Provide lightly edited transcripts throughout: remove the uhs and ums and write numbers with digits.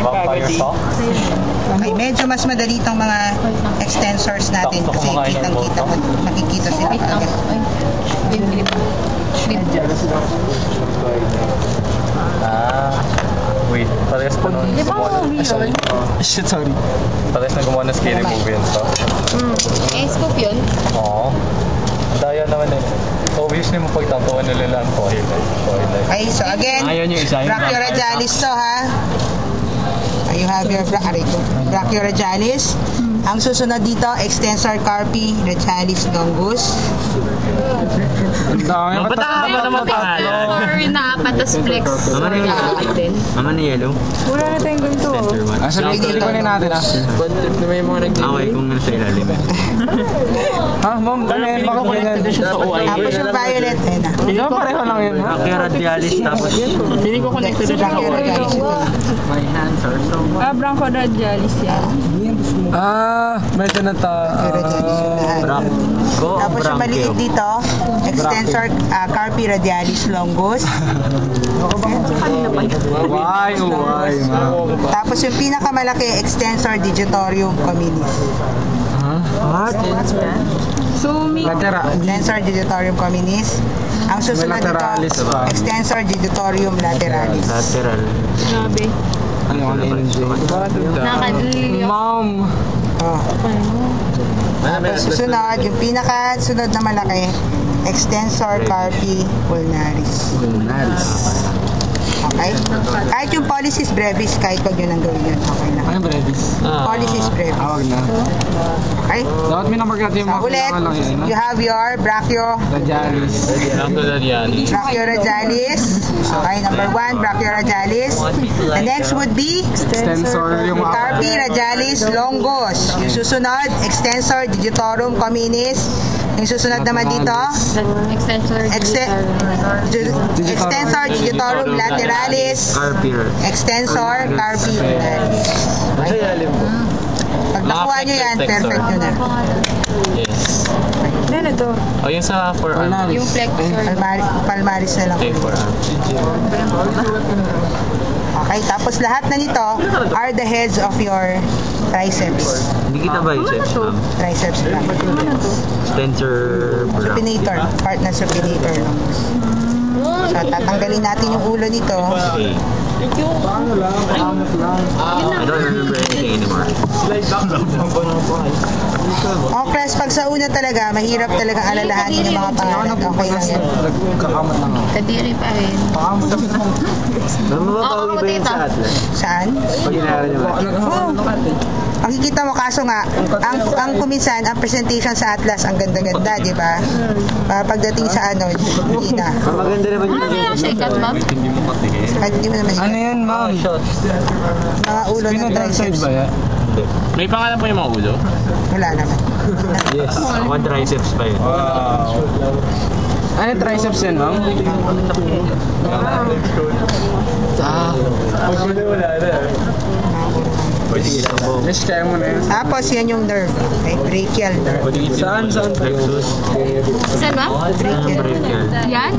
Vampire Sock. Okay, medyo mas madali itong mga extensors natin kasi kitang-kita mo, nakikita sila agad. Wait, parehas pa nun. Shit, sorry. Parehas na gumawa ng scary movie yun to. Scoop yun? Oo. Daya naman eh. So obviously mo pagtatawa nila lang Twilight. Okay, so again, Brachioragialis to ha. You have your Brachioragialis. Ang susunod dito, extensor carpi radialis longus. Ang dami. Ba't naman pangalan? Or naapat tas flex. Ama na yellow. Wala na tayong ganito. Sabihin kunin natin ah. Okay, kung nasa ilalim. Ha, ma'am, ganyan. Baka po yan. Tapos yung violet, ayun na. Ikaw pareho lang yun. Okay, radialis tapos. Hindi ko connected So, Brachioragialis ito. My hands are so much. Bronchoradialis yan. Medyo Brachioragialis yung lahat. Tapos yung maliit dito, extensor carpi radialis longus. Why, ma'am? Tapos yung pinakamalaki, extensor digitorium communis. Extensor digitorium communis. Ang susunod Lateralis dito, ba? extensor digitorium lateralis. Lateral. Grabe. Ano energy? Nakadili. Ma'am. Tapos susunod, yung pinakasunod na malaki, extensor carpi ulnaris. Okay? Kahit yung pollicis brevis, kahit wag yun ang gawin yun, okay na. Ano brevis? Pollicis brevis. Awag na. Okay? Dapat may namarkat yung So, mga ulit, kailangan lang yan. you have your Radialis. Brachioragialis. Okay, number 1, Brachioragialis. The next would be Extensor yung mga carpi radialis longus. Yung susunod, extensor digitorum communis. Yung susunod naman dito, Extensor extensor digitorum lateralis. Extensor carpi ulnaris. Okay? Pag nakuha nyo yan, perfect nyo na. Yes. Ano to? O yun sa forearm. Yung flexor. Palmaris na lang. Okay, forearm. Okay, tapos lahat na nito are the heads of your triceps. Hindi kita biceps, ma'am. Triceps lang. Extensor. Supinator, part ng supinator. So, tatanggalin natin yung ulo nito. Okay. I don't remember anything anymore. Okras, pag sa una talaga, mahirap talagang alalahanin yung mga pangalan. Okay lang yan. Kakamat lang ako. Kadiri pa rin. Mababawi ba yun sa Atlas? Saan? Pag inaral niyo ba? Makikita mo, kaso nga, ang kuminsan, ang presentation sa Atlas, ang ganda-ganda, di ba? Pagdating sa ano, hindi na. Maganda naman yun. Kaya siya ikat, ma'am? Kahit hindi mo naman Ano yan, ma'am? mga ulo ng Pinag-outside triceps. ba yan? May pangalan po yung mga ulo? Wala naman. Yes. One triceps pa yun. Ano triceps yan, ma'am? Yes, kaya mo na yan. Tapos, yan yung nerve. Okay, brachial nerve. Saan? Plexus. Saan, ma'am? Brachial. Yan?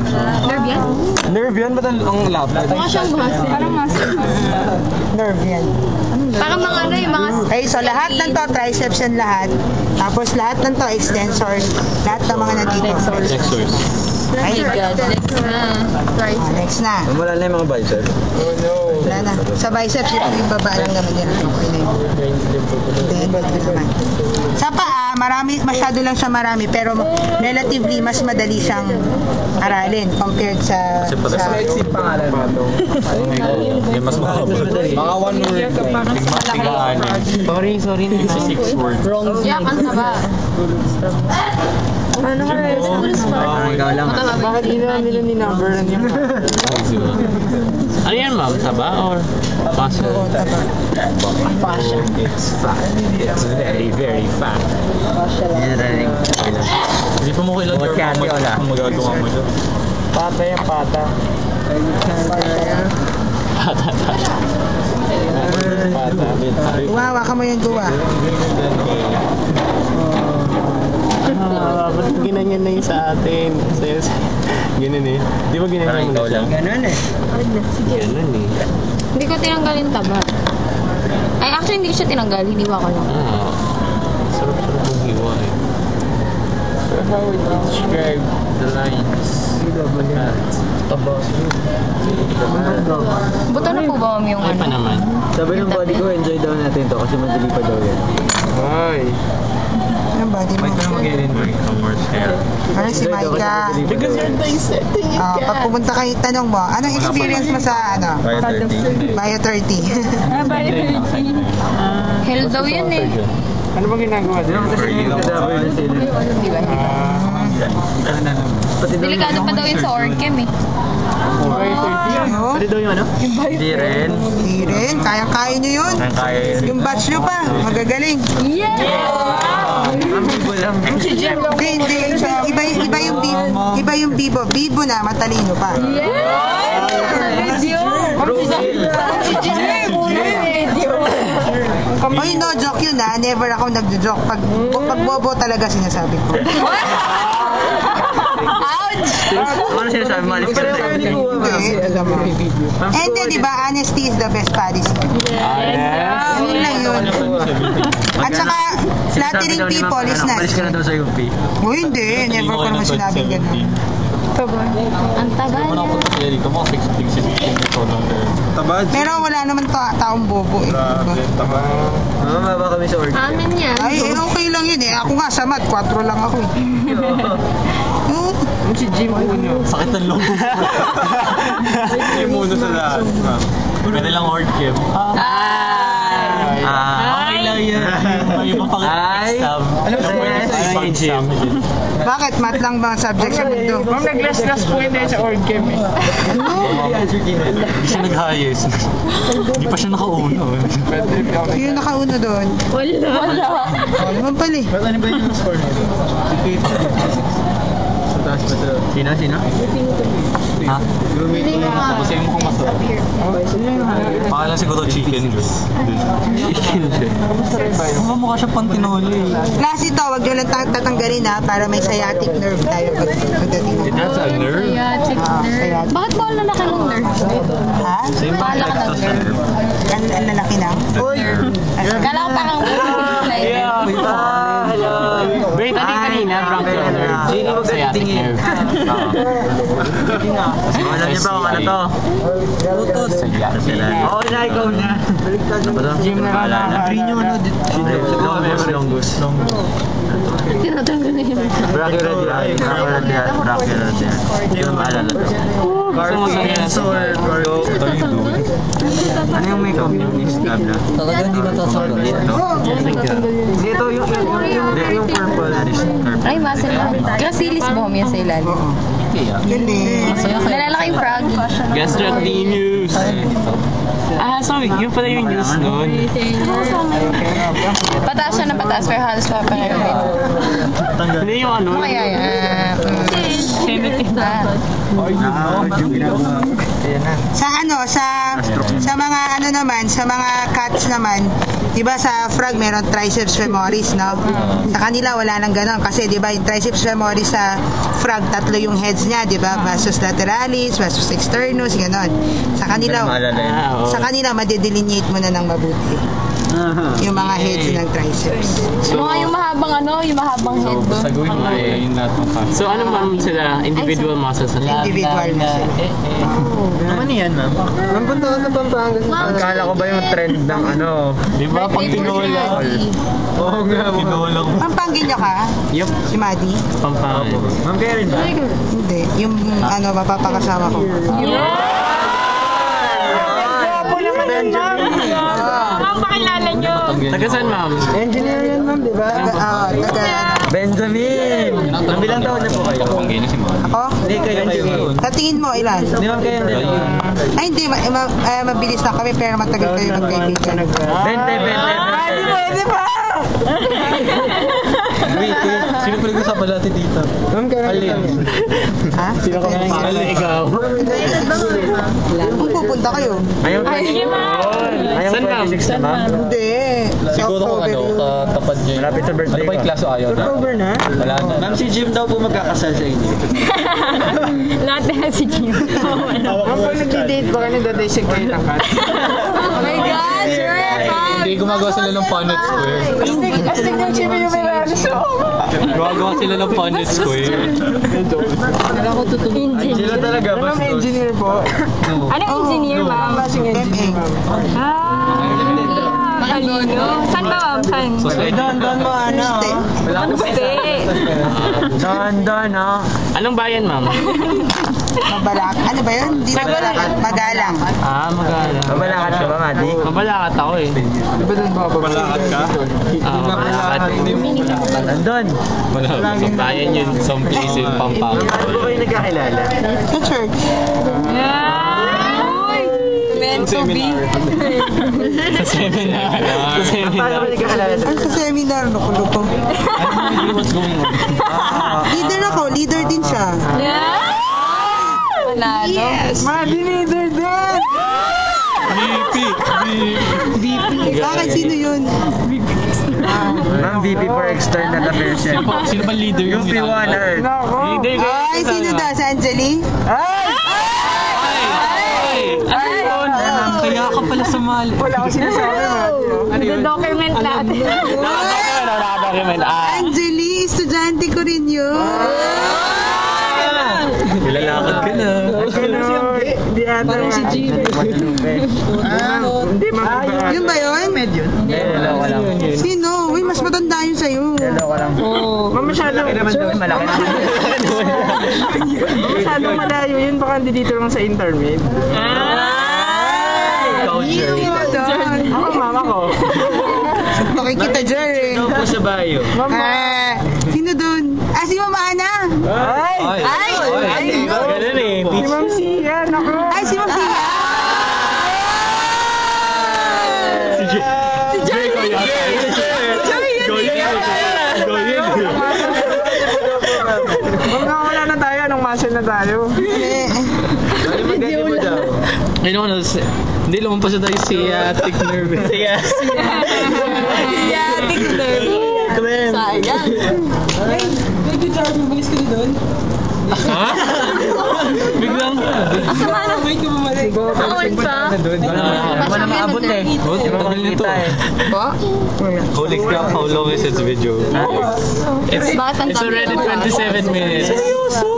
Nerve yan? Nerve yan? Ba't ang lapad? Mukha siyang muscle. Parang muscle. Nerve yan. Parang mga ano yung mga... Okay, so lahat ng to, triceps yan lahat. Tapos lahat ng to, extensors. Lahat ng mga nandito. Flexors. Ay, God, next na. next na. Wala na yung mga biceps. Wala na. Sa biceps, yung baba lang naman yan. Okay na yun. Hindi naman. Sa paa, masyado lang siya marami, pero relatively, mas madali siyang aralin compared sa... pangalan ba ito? Yung mas mahaba. Mga one word. Sorry. 6 words. Yak, ang taba. Ano ka rin? Ikaw lang. Bakit nila ni-number lang yung Ano yan, ma'am? Taba or muscle? It's fat. It's very, very fat. Yan running. Hindi pa mo kailan kung magagawa mo siya. Pata yung pata. Gumawa ka mo yung guwa. Ba't ginanyan na yung sa atin? Ganun eh. Di ba ginanyan mo na siya? Ganun eh. Ganun eh. Hindi ko tinanggalin taba. siya, hindi siya tinanggal. Hiniwa ko lang. Sarap-sarap mong hiwa eh. So how would you describe the lines? Tabas. Buto na po ba yung Ay pa ano? naman. Sabi ng body ko, enjoy daw natin to kasi madali pa daw yan. Ay. Ano ba? Di mo. mag-enjoy ng words kaya. Ano si Micah? Because you're dissecting it. Pag pumunta kayo, tanong mo, anong experience mo sa ano? Bio 30. Hell daw yun eh. Ano bang ginagawa din? Kasi yung kadaver na sila. Di ba? Delikado pa daw yun sa Orcam eh. Ano? Ano daw yung ano? Hindi rin. Hindi rin. Kaya-kaya nyo yun. Kaya Yung batch nyo pa. Magagaling. Ang bibo lang. Hindi. Iba yung bibo. Bibo na, matalino pa. Oy, no joke yun ha. Never ako nagjo-joke. Pag bobo talaga sinasabi ko. Ano sinasabi mo? Alis ka na. Hindi. And then, di ba, honesty is the best policy. Yun lang yun. At saka, flattering people is Alis ka na nice. daw sa UP. Oh, hindi. Never ko naman sinabing gano'n. Ang tagal niya. Tabad. Pero wala naman taong bobo eh. Diba? Mababa kami sa org. Amin yan. Ay, okay lang yun eh. Ako nga sa mat, 4 lang ako eh. Si Jim Uno. Sakit ng loob. Yung muna sa lahat. Pwede lang hard cam. Okay lang yan. Yung pang-exam. Alam mo Ay, Jim. Bakit? Mat lang ba ang subject sa mundo? Ma'am, nag-last po yun sa org game eh. Hindi siya nag-highs. Hindi pa siya nakauna. Sino nakauna doon? Wala. Ano naman pala eh. Ano ba yung score nito? Sino? Ha? Tapos yung mukhang masarap. Pakala siguro chicken. Chicken siya. Mukha siya pang tinoli. Klase ito, wag nyo lang tatanggalin ha, para may sciatic nerve tayo pagdating. That's a nerve. Sciatic nerve. Bakit mo ang lalaki ng nerve? Ha? Same pa Bahala ka ng nerve. Ang lalaki na? Kala ko parang Wait, kanina, bronchial nerve. Sciatic nerve. Alam niyo ba kung ano to? Oo na, ikaw na. Jim na lang. Green yung ano. Longus. tinatanggal na yun. Brachyradial. Hindi ko maalala to. Carpins or ano yung may communist tabla? Talaga hindi matatanggal. Dito yung purple. Ay, muscle man. Gracilis bomb yan sa ilalim. Galing. Nalalaki yung frog. Gastrocnemius. Sorry, yun pala yung news nun. Pataas siya ng pataas, pero halos pa pa rin. Hindi yung ano. Ano kaya yan? Sa mga ano naman, sa mga cats naman, 'di ba sa frog meron triceps femoris, no? Sa kanila wala nang ganoon kasi 'di ba yung triceps femoris sa frog tatlo yung heads niya, 'di ba? Vastus lateralis, vastus externus, ganoon. Sa kanila madedelineate mo na ng mabuti. Yung mga heads ng triceps. Yung mahabang yung mahabang head doon. Saguin mo yun lahat ng facts. So ano ma'am sila? Individual muscles na Individual na sila. Ano yan, ma'am? Ma'am, punta ka sa Pampanga. Akala ko ba yung trend ng ano? Di ba pag tinola? Oo nga, Tinola ko. Pampangginyo ka? Yup. Si Maddie? Pampanga. Ma'am, kaya rin ba? Hindi. Yung mapapakasama ko. Taga saan ma'am? Engineer yan, ma'am, di ba? Benjamin! Bilang taon na po kayo? Pangginyo si Mama. Ako? Hindi, kayo. Sa tingin mo, ilan? Hindi, ma'am, kayo. Ay, hindi. Mabilis na kami, pero matagal kayo magkaibigan. 20. Di ba? Wait. Sino pinag-usapan natin dito? Ma'am, kaya rin. Ha? Sino ka mga Sila ikaw. Kung pupunta kayo. Ayaw 26 Saan ma'am? na, ma'am? Hindi. Sa Siguro kung October yun. katapad niya. Malapit sa birthday Ano ba yung ko. klase ayaw na? October na? Wala na. Ma'am, si Jim daw po magkakasal sa inyo. Lahat na si Jim. Ma'am, pag nag-date, baka nagdadissect kayo ng cat. Oh my God, sure! Hindi, gumagawa sila ng Punnett Square. Astig ng Jimmy yung Mirage. Gumagawa sila ng Punnett Square. Sila talaga, Anong bastos. engineer po? Anong engineer, ma'am? Basing engineer, ma'am. Kanino? Saan ba, ma'am? Saan? Ay, Don mo, ano? Don, oh. Anong bayan, ma'am? Mabalak. Ano ba yun? Hindi mabalakat. Magalang. Magalang. Mabalakat ka ba, Mati? Mabalakat ako eh. Di ba doon Malakad ka? Mabalakat. Nandun. Malakad. Sa bayan yun. Some place in Pampanga. Ano ba kayo nagkakilala? Sa church. Meant to be. Sa seminar. Paano ba nagkakilala? Ang sa seminar, nakulo ko. What's going on? Leader ako. Leader din siya. Panalo. Yes. Leader din! VP. Bakit? Sino yun? Ma'am, VP for External Affairs. Sino ba leader yung UP1 Earth. Leader ka. Ay, sino daw? Si Angeli? Kaya ka pala sumali. Wala akong sinasabi, Mati. Document natin. Document. Angeli, estudyante ko rin yun. Nilalakad ka na. Di ata. Si Jimmy. Hindi, ma'am. Yun ba yun? Hello ka lang. Sino? Uy, mas matanda yun sa'yo. Hello ka lang. Ma'am, masyadong Malaki na. masyadong malayo yun. Baka hindi dito lang sa intermed. Sino mo doon? Ako, mama ko. Makikita dyan eh. Ikaw po sa bayo. Sino doon? Si Mama Ana. Ay! Ganun eh. Si Ma'am Sia, naku. Ay, si Ma'am Sia. Si Jay ko Ma'am, nakawala na tayo. Anong muscle na tayo? Ano maganda mo daw? Hindi lumampas na tayo sciatic nerve. Sciatic nerve. Sayang. Ha? Biglang. Asama na. Awal pa. Wala maabot eh. Oh, tagal nito. Ba? Holy crap, how long is this video? Bakit ang It's already 27 minutes.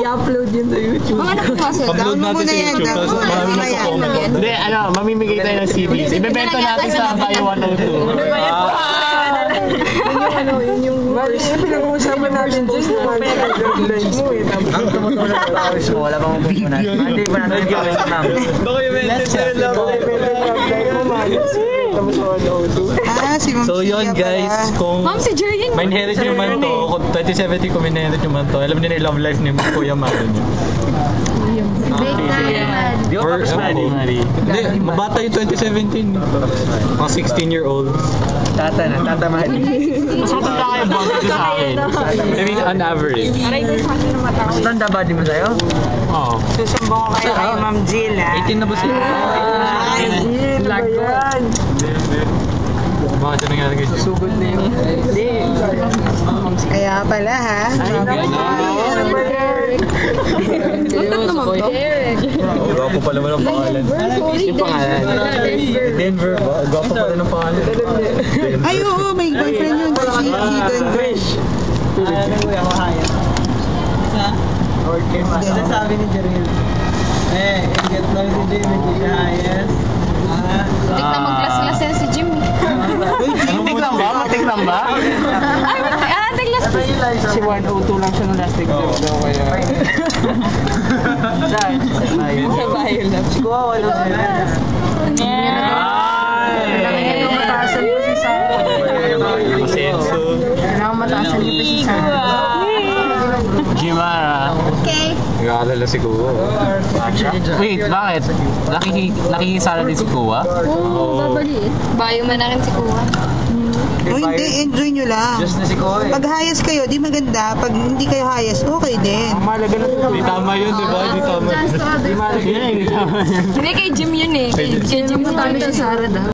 I-upload yun sa YouTube. Mga nakapasok. Upload Down mo natin muna sa yan, YouTube. down Tapos mo muna. marami na Mamaya. sa comment. Hindi, mamimigay tayo ng CDs. Ibebenta natin sa Bayo 102. Yun yung pinag-uusapan natin dyan. Guidelines mo eh. Ang tumutulong sa tawis mo, wala pang pupunan. Hindi ko na natin gawin sa ma'am. Baka yung mental lang. Si Ma'am So yun Sia guys, pala. kung Ma'am, si Jerry. may inherit nyo man to, kung 2070 kung may inherit nyo man to, alam niyo na yung love life ni Kuya Mario niyo. Di ko Or, tapos na rin. hindi, mabata yung 2017. Mga 16-year-old. Tata Mali. Mas matanda kayo bago sa akin. I mean, on average. Mas tanda ba di mo sa'yo? Oo. Susumbong ko kayo kay Ma'am Jill, ha? 18 na ba sila? Jill, ba yan? Bakit siya nangyari kayo? Sugod na yun. Hindi. Kaya pala ha. Gwapo pala mo ng pangalan. Yung pangalan. Denver ba? Gwapo pala ng pangalan. Ay, oo, may boyfriend yun. Si Denver. Sabi ni Jeril. Get na si David, Hayas. Tik na mag-class-class yan si Jim. Matik lang ba? Matik lang ba? Ay, nag-class. Si 102 lang siya ng last exam daw kaya. Saan? Sa bayo lang. Si Kuha, wala sila. Ay! Mataasan po si Sarah. Masenso. Kailangan mataasan niyo pa si Sarah. Jimara. Okay. Nag-aalala si Kuya. Wait, bakit? Nakikisara din si Kuya? Oo, babaliit. Bayo man na rin si Kuya. O hindi, enjoy nyo lang. Just na si Kuha. Pag hayas kayo, di maganda. Pag hindi kayo hayas, okay din. Malaga na Di tama yun, di ba? Di tama. Di malaga yun. Hindi kay Jim yun eh. Kay Jim sa Sarah daw.